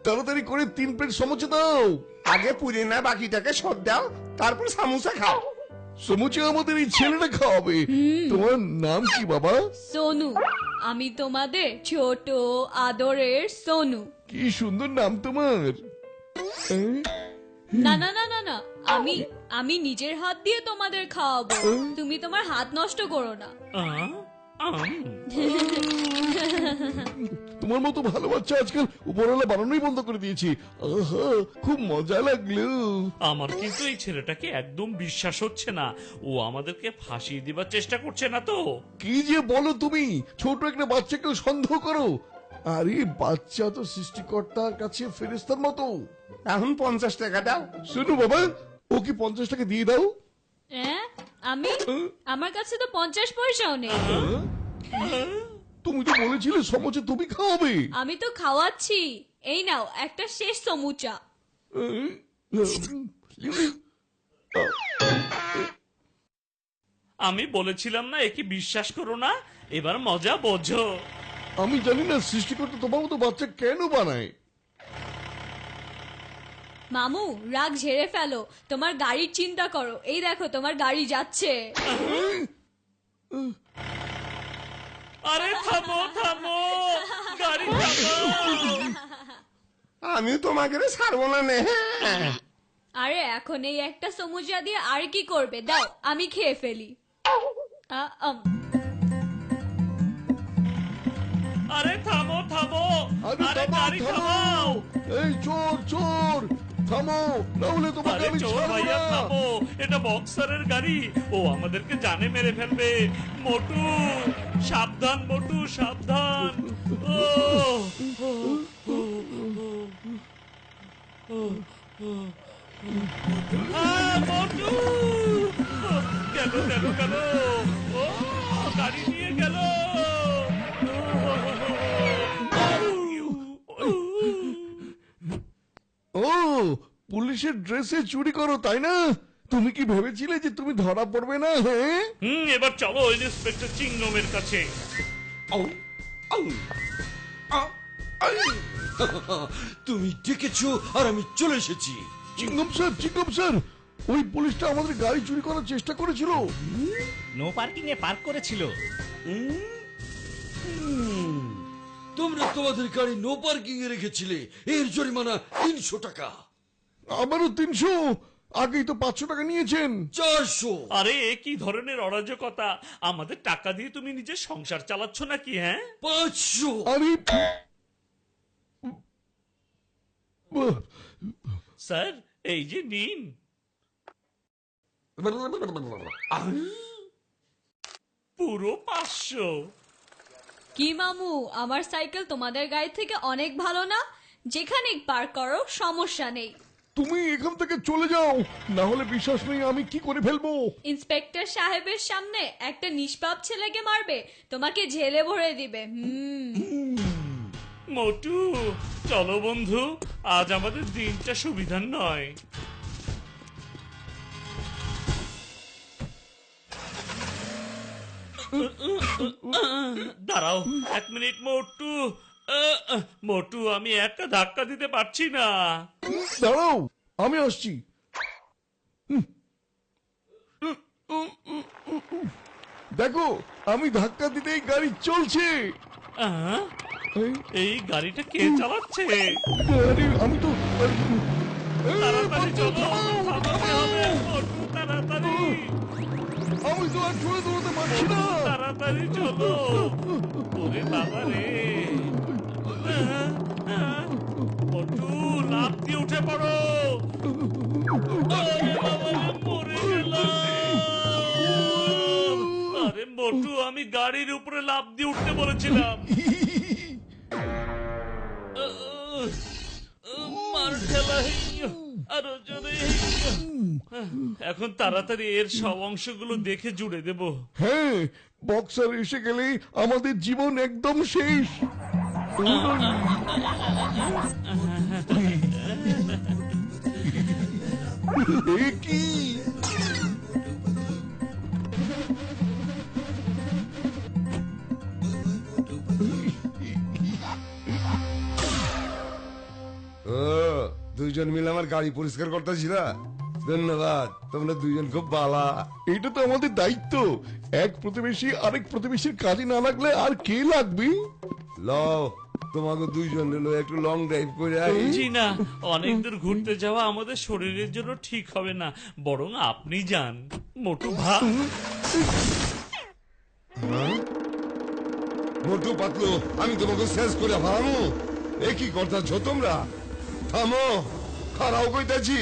তাড়াতাড়ি করে 3 প্লেট সমোসা দাও। আগে পুরি না বাকিটাকে সব দাও, তারপর সামোসা খাও। সমোসা আমাদের এই ছেলেটা খাওয়াবে। তোমার নাম কি বাবা? সোনু। আমি তোমাদের ছোট আদরের সোনু। কি সুন্দর নাম তোমার। না না না না না, আমি আমি নিজের হাত দিয়ে তোমাদের খাওয়াবো। তুমি তোমার হাত নষ্ট করো না। তোমার মতো ভালো বাচ্চা আজকাল উপরওয়ালা বানানোই বন্ধ করে দিয়েছি। আহা, খুব মজা লাগলো। আমার কিন্তু এই ছেলেটাকে একদম বিশ্বাস হচ্ছে না। ও আমাদেরকে ফাঁসিয়ে দিবার চেষ্টা করছে না তো? কি যে বলো তুমি, ছোট একটা বাচ্চাকে সন্দেহ করো? আরে বাচ্চা তো সৃষ্টিকর্তার কাছে ফেরেশতার মতো। এখন 50 টাকা দাও। শোনো বাবা, ওকে 50 টাকা দিয়ে দাও। হ্যাঁ, আমি আমার কাছে তো 50 পয়সাও নেই। তুমি তো বলেছিলে সমোসা তুমি খাওয়াবে। আমি তো খাওয়াচ্ছি। এই নাও একটা শেষ সমুচা। আমি বলেছিলাম না একে বিশ্বাস করো না। এবার মজা বোঝো। আমি জানি না সৃষ্টিকর্তা তোমার মতো বাচ্চা কেন বানায়। মামু, রাগ ঝেড়ে ফেলো। তোমার গাড়ির চিন্তা করো। এই দেখো তোমার গাড়ি যাচ্ছে। আরে থামো থামো, গাড়ি থামাও। আমি তোমাকে ছাড়বো না নে। আরে এখন এই একটা সমুচা দিয়ে আর কি করবে? দাও আমি খেয়ে ফেলি। আরে থামো থামো, আরে গাড়ি থামাও। এই চোর চোর, থামো, না হলে তোমাকে আরে আমি চোর ছাড়বো ভাইয়া না। থামো, এটা বক্সারের গাড়ি। ও আমাদেরকে জানে মেরে ফেলবে। মোটু সাবধান, মোটু সাবধান। ও মোটু গেল গেল গেল। ও গাড়ি নিয়ে গেল। ও, পুলিশের ড্রেসে চুরি করো তাই না? তুমি কি ভেবেছিলে যে তুমি ধরা পড়বে না? হ্যাঁ, এবার চলো ইন্সপেক্টর চিংনমের কাছে। তুমি ডেকেছো আর আমি চলে এসেছি। চিংগম স্যার, ওই পুলিশটা আমাদের গাড়ি চুরি করার চেষ্টা করেছিল। নো পার্কিং এ পার্ক করেছিল। তোমরা তোমাদের গাড়ি নো পার্কিং এ রেখেছিলে, এর জরিমানা 300 টাকা। আমারও 300। আগেই তো 500 টাকা নিয়েছেন। 400। আরে এ কি ধরনের অরাজকতা? আমাদের টাকা দিয়ে তুমি নিজের সংসার চালাচ্ছ নাকি? হ্যাঁ 500। আরে স্যার, এই যে নিন। পুরো 500। কি মামু, আমার সাইকেল তোমাদের গাড়ি থেকে অনেক ভালো না? যেখানে পার্ক করো সমস্যা নেই। তুমি এখান থেকে চলে যাও, না হলে বিশ্বাস নেই আমি কি করে ফেলবো। ইন্সপেক্টর সাহেবের সামনে একটা নিষ্পাপ ছেলেকে মারবে, তোমাকে জেলে ভরে দিবে। মোটু চলো বন্ধু, আজ আমাদের দিনটা সুবিধার নয়। দাঁড়াও 1 মিনিট মোটু। মোটু আমি একটা ধাক্কা দিতে পারছি না। দাঁড়াও, আমি আসছি। দেখো, আমি ধাক্কা দিতেই গাড়ি চলছে। এই গাড়িটা কে চালাচ্ছে? আরে আমি তো তাড়াতাড়ি চলো, থামাতে হবে মোটু, তাড়াতাড়ি। আমি তো আর ছুঁড়ে দৌড়াতে পারছি না। তাড়াতাড়ি চলো। ওরে বাবা রে। মোটু লাফ দিয়ে উঠে পড়ো। আরে বাবা রে, মরে গেলাম। আরে মোটু, আমি গাড়ির উপরে লাফ দিয়ে উঠতে বলেছিলাম। মার ঠেলা, আরো জোরে। এখন তাড়াতাড়ি এর সব অংশগুলো দেখে জুড়ে দেব। হ্যাঁ, বক্সার এসে গেলে আমাদের জীবন একদম শেষ। এ কি? ও দুইজন মিলে আমার গাড়ি পরিষ্কার করতেছিল। ধন্যবাদ, তোমরা দুইজন খুব বালা। এটা তো আমাদের দায়িত্ব। এক প্রতিবেশী আরেক প্রতিবেশীর কাজে না লাগলে আর কে লাগবে? লও তোমাকে দুইজন একটু লং ড্রাইভ করে আই। জি না, অনেক দূর ঘুরতে যাওয়া আমাদের শরীরের জন্য ঠিক হবে না, বরং আপনি যান মোটু ভাই। মোটু পাতলু, আমি তোমাকে শেষ করে ভাবো। এ কি করতেছ তোমরা? থামো, খারাও কইতাছি।